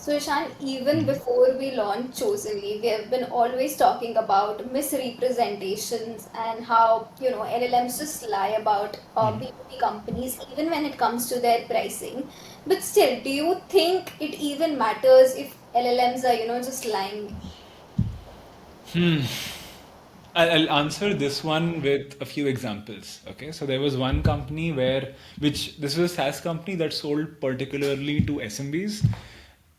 So, Ishan, even before we launched Chosenly, we have been always talking about misrepresentations and how, LLMs just lie about B2B companies, even when it comes to their pricing. But still, do you think it even matters if LLMs are, just lying? I'll answer this one with a few examples. Okay, so there was one company which this was a SaaS company that sold particularly to SMBs,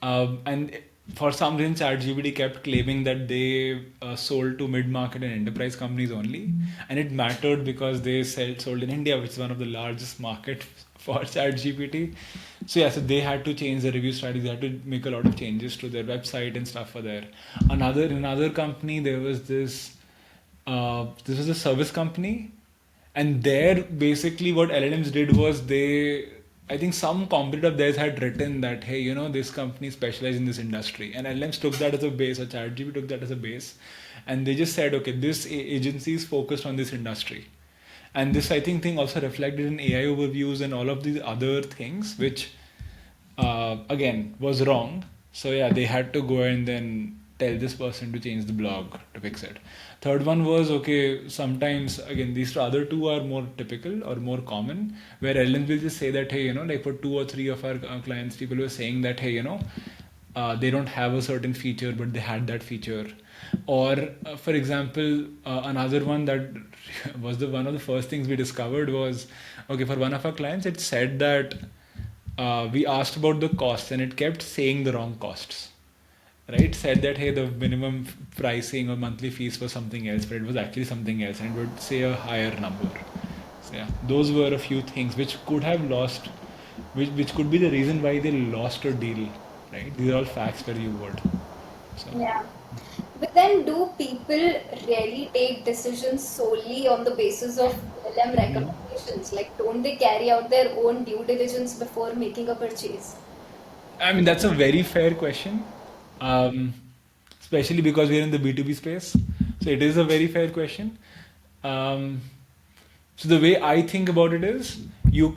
and for some reason, ChatGPT kept claiming that they sold to mid-market and enterprise companies only, and it mattered because they sold in India, which is one of the largest market for ChatGPT. So yeah, so they had to change the review strategy. They had to make a lot of changes to their website and stuff for there. Another company, there was this was a service company, and there basically what LLMs did was I think some competitor of theirs had written that, hey, this company specializes in this industry, and LLMs took that as a base, or ChatGPT took that as a base, and they just said, okay, this agency is focused on this industry, and this I think thing also reflected in AI overviews and all of these other things, which again was wrong. So yeah, they had to go and then tell this person to change the blog to fix it. Third one was, okay, sometimes again these other two are more typical or more common, where LLMs will just say that, hey, like for two or three of our clients, people were saying that, hey, they don't have a certain feature but they had that feature. Or for example, another one that was the one of the first things we discovered was, okay, for one of our clients it said that we asked about the costs and it kept saying the wrong costs, right? Said that, hey, the minimum pricing or monthly fees was something else, but it was actually something else, and it would say a higher number. So yeah, those were a few things which could have lost, which could be the reason why they lost a deal, right? These are all facts where you would. So Yeah. But then, do people really take decisions solely on the basis of LLM recommendations? Like, don't they carry out their own due diligence before making a purchase? I mean, that's a very fair question, um, especially because we're in the B2B space. So it is a very fair question. Um, so the way I think about it is, you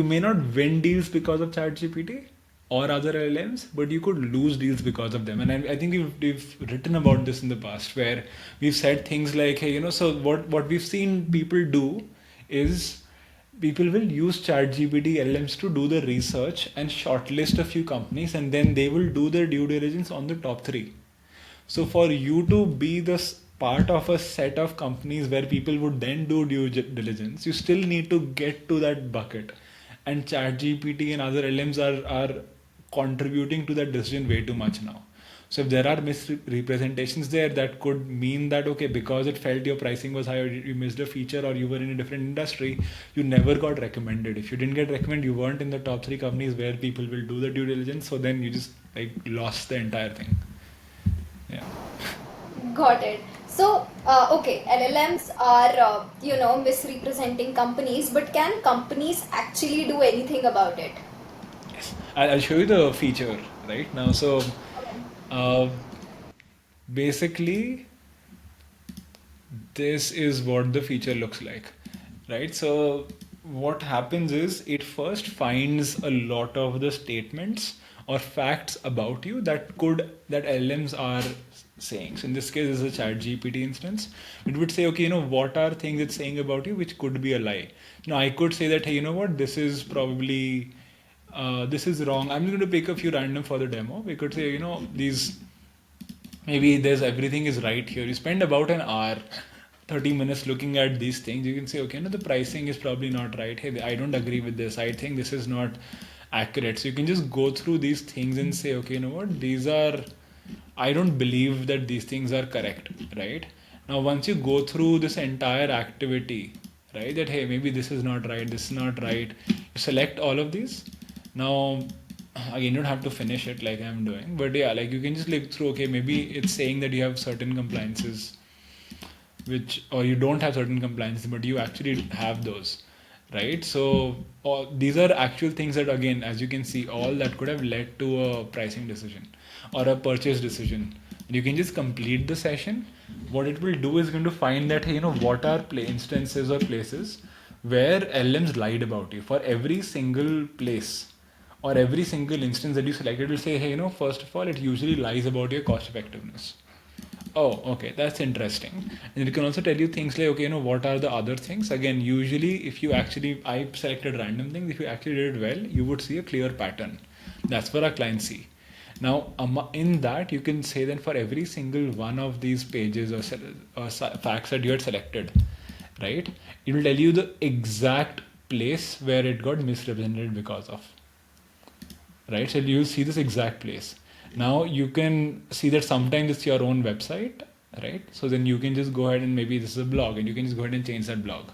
may not win deals because of ChatGPT or other LLMs, but you could lose deals because of them. And I think we've written about this in the past, where we've said things like, hey, so what we've seen people do is people will use ChatGPT LLMs to do the research and shortlist a few companies, and then they will do their due diligence on the top three. So for you to be this part of a set of companies where people would then do due diligence, you still need to get to that bucket. And ChatGPT and other LMs are contributing to that decision way too much now. So if there are misrepresentations there, that could mean that, okay, because it felt your pricing was high, or you missed a feature, or you were in a different industry, you never got recommended. If you didn't get recommended, you weren't in the top three companies where people will do the due diligence. So then you just like lost the entire thing. Yeah. Got it. So, okay, LLMs are, misrepresenting companies, but can companies actually do anything about it? Yes. I'll show you the feature right now. So uh, basically, this is what the feature looks like, right? So what happens is it first finds a lot of the statements or facts about you that LMs are saying. So in this case, this is a chat GPT instance. It would say, okay, what are things it's saying about you which could be a lie. Now I could say that, hey, you know what, this is probably this is wrong. I'm going to pick a few random for the demo. We could say, these maybe there's everything is right here. You spend about an hour, 30 minutes looking at these things. You can say, okay, no, the pricing is probably not right. Hey, I don't agree with this. I think this is not accurate. So you can just go through these things and say, okay, you know what, I don't believe that these things are correct, right? Now, once you go through this entire activity, right, that hey, maybe this is not right, this is not right, you select all of these. Now, again, you don't have to finish it like I'm doing, but yeah, like you can just look through, okay, maybe it's saying that you have certain compliances which, or you don't have certain compliances but you actually have those, right? So these are actual things that, again, as you can see, all that could have led to a pricing decision or a purchase decision. You can just complete the session. What it will do is going to find that, hey, what are play instances or places where LMs lied about you. For every single place or every single instance that you select, it will say, hey, first of all, it usually lies about your cost effectiveness. Oh, okay, that's interesting. And it can also tell you things like, okay, what are the other things? Again, usually, if you actually, I selected random things, if you actually did it well, you would see a clear pattern. That's what our clients see. Now, in that, you can say then for every single one of these pages or facts that you had selected, right? It will tell you the exact place where it got misrepresented because of, right? So you'll see this exact place. Now you can see that sometimes it's your own website, right? So then you can just go ahead and maybe this is a blog and you can just go ahead and change that blog.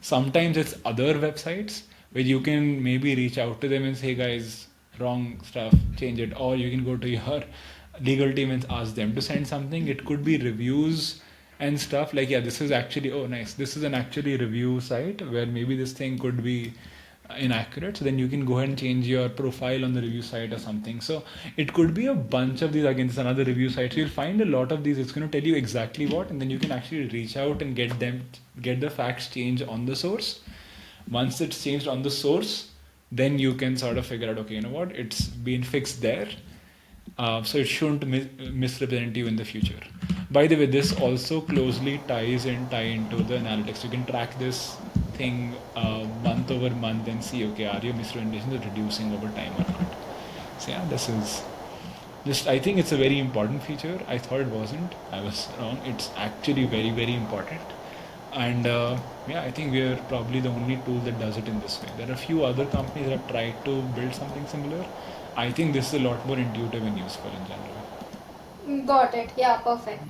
Sometimes it's other websites where you can maybe reach out to them and say, guys, wrong stuff, change it. Or you can go to your legal team and ask them to send something. It could be reviews and stuff like, yeah, this is actually, oh nice, this is an actually review site where maybe this thing could be inaccurate, so then you can go ahead and change your profile on the review site or something. So it could be a bunch of these. Again, this is another review site, so you'll find a lot of these. It's going to tell you exactly what, and then you can actually reach out and get the facts changed on the source. Once it's changed on the source, then you can sort of figure out, okay, what, it's been fixed there, so it shouldn't misrepresent you in the future. By the way, this also closely tie into the analytics. You can track this thing month over month and see, okay, are your misrepresentations reducing over time or not? So yeah, this is just, I think it's a very important feature. I thought it wasn't. I was wrong. It's actually very, very important. And yeah, I think we are probably the only tool that does it in this way. There are a few other companies that have tried to build something similar. I think this is a lot more intuitive and useful in general. Got it. Yeah, perfect.